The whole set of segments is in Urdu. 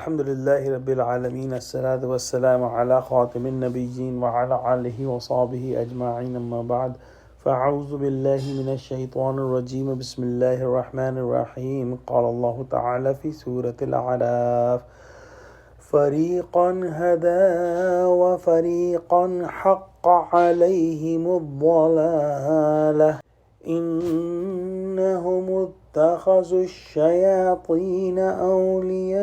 الحمد لله رب العالمين، الصلاة والسلام على خاتم النبيين وعلى آله وصحبه أجمعين، أما بعد فأعوذ بالله من الشيطان الرجيم. بسم الله الرحمن الرحيم. قال الله تعالى في سورة الأعراف: فريقا هدى وفريقا حق عليهم الضلالة إنهم اتخذوا الشياطين أولياء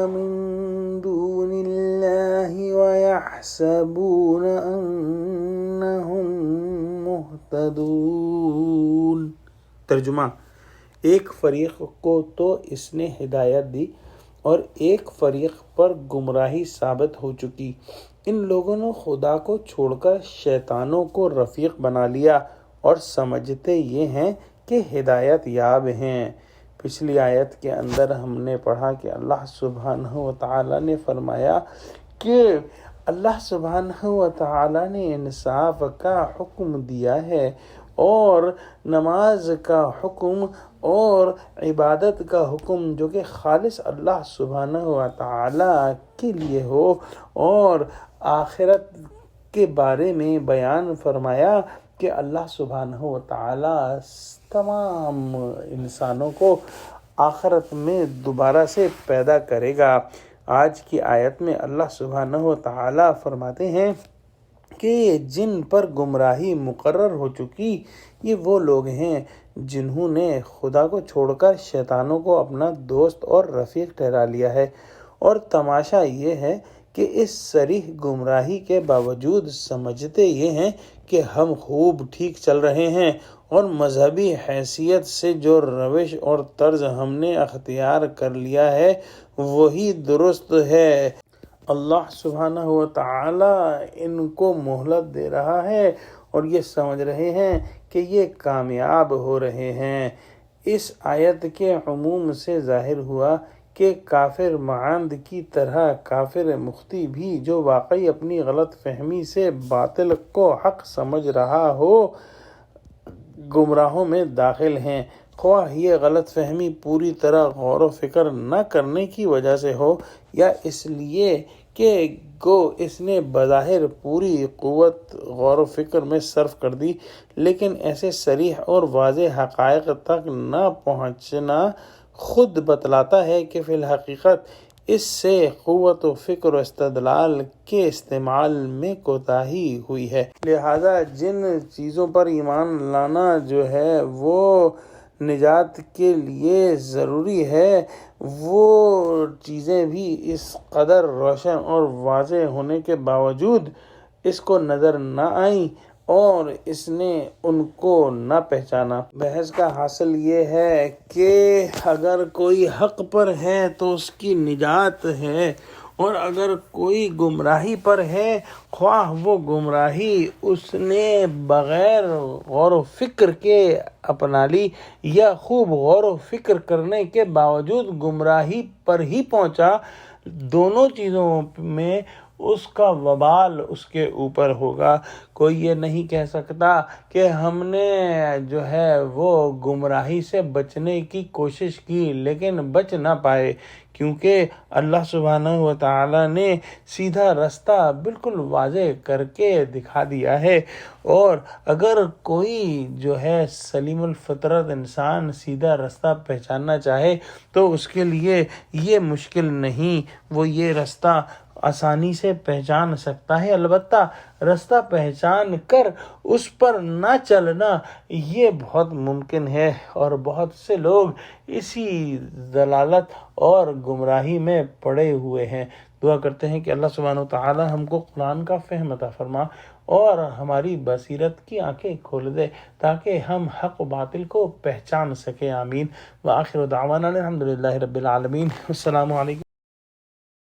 من دون الله ويحسبون أنهم مهتدون. ترجمہ: ایک فریق کو تو اس نے ہدایت دی اور ایک فریق پر گمراہی ثابت ہو چکی. ان لوگوں نے خدا کو چھوڑ کر شیطانوں کو رفیق بنا لیا اور سمجھتے یہ ہیں کہ ہدایت یاب ہیں. پچھلی آیت کے اندر ہم نے پڑھا کہ اللہ سبحانہ و تعالیٰ نے فرمایا کہ اللہ سبحانہ و تعالیٰ نے انصاف کا حکم دیا ہے اور نماز کا حکم اور عبادت کا حکم جو کہ خالص اللہ سبحانہ و تعالیٰ کے لیے ہو، اور آخرت کے بارے میں بیان فرمایا کہ اللہ سبحانہ و تعالیٰ تمام انسانوں کو آخرت میں دوبارہ سے پیدا کرے گا. آج کی آیت میں اللہ سبحانہ و تعالیٰ فرماتے ہیں کہ جن پر گمراہی مقرر ہو چکی یہ وہ لوگ ہیں جنہوں نے خدا کو چھوڑ کر شیطانوں کو اپنا دوست اور رفیق ٹھہرا لیا ہے. اور تماشا یہ ہے کہ اس صریح گمراہی کے باوجود سمجھتے یہ ہیں کہ ہم خوب ٹھیک چل رہے ہیں اور مذہبی حیثیت سے جو روش اور طرز ہم نے اختیار کر لیا ہے وہی درست ہے. اللہ سبحانہ و تعالیٰ ان کو مہلت دے رہا ہے اور یہ سمجھ رہے ہیں کہ یہ کامیاب ہو رہے ہیں. اس آیت کے عموم سے ظاہر ہوا کہ کافر معاند کی طرح کافر مختی بھی جو واقعی اپنی غلط فہمی سے باطل کو حق سمجھ رہا ہو گمراہوں میں داخل ہیں، خواہ یہ غلط فہمی پوری طرح غور و فکر نہ کرنے کی وجہ سے ہو یا اس لیے کہ اس نے بظاہر پوری قوت غور و فکر میں صرف کر دی، لیکن ایسے صریح اور واضح حقائق تک نہ پہنچنا خود بتلاتا ہے کہ فی الحقیقت اس سے قوت و فکر و استدلال کے استعمال میں کوتاہی ہوئی ہے. لہذا جن چیزوں پر ایمان لانا جو ہے وہ نجات کے لیے ضروری ہے وہ چیزیں بھی اس قدر روشن اور واضح ہونے کے باوجود اس کو نظر نہ آئیں اور اس نے ان کو نہ پہچانا. بحث کا حاصل یہ ہے کہ اگر کوئی حق پر ہے تو اس کی نجات ہے، اور اگر کوئی گمراہی پر ہے خواہ وہ گمراہی اس نے بغیر غور و فکر کے اپنا لی یا خوب غور و فکر کرنے کے باوجود گمراہی پر ہی پہنچا، دونوں چیزوں میں اس کا وبال اس کے اوپر ہوگا. کوئی یہ نہیں کہہ سکتا کہ ہم نے جو ہے وہ گمراہی سے بچنے کی کوشش کی لیکن بچ نہ پائے، کیونکہ اللہ سبحانہ و تعالیٰ نے سیدھا رستہ بالکل واضح کر کے دکھا دیا ہے. اور اگر کوئی جو ہے سلیم الفطرت انسان سیدھا رستہ پہچاننا چاہے تو اس کے لیے یہ مشکل نہیں، وہ یہ رستہ آسانی سے پہچان سکتا ہے. البتہ رستہ پہچان کر اس پر نہ چلنا یہ بہت ممکن ہے، اور بہت سے لوگ اسی ضلالت اور گمراہی میں پڑے ہوئے ہیں. دعا کرتے ہیں کہ اللہ سبحانہ و تعالی ہم کو قرآن کا فہم عطا فرما اور ہماری بصیرت کی آنکھیں کھول دے تاکہ ہم حق و باطل کو پہچان سکیں. آمین. وآخر دعوانا الحمدللہ رب العالمین. السلام علیکم.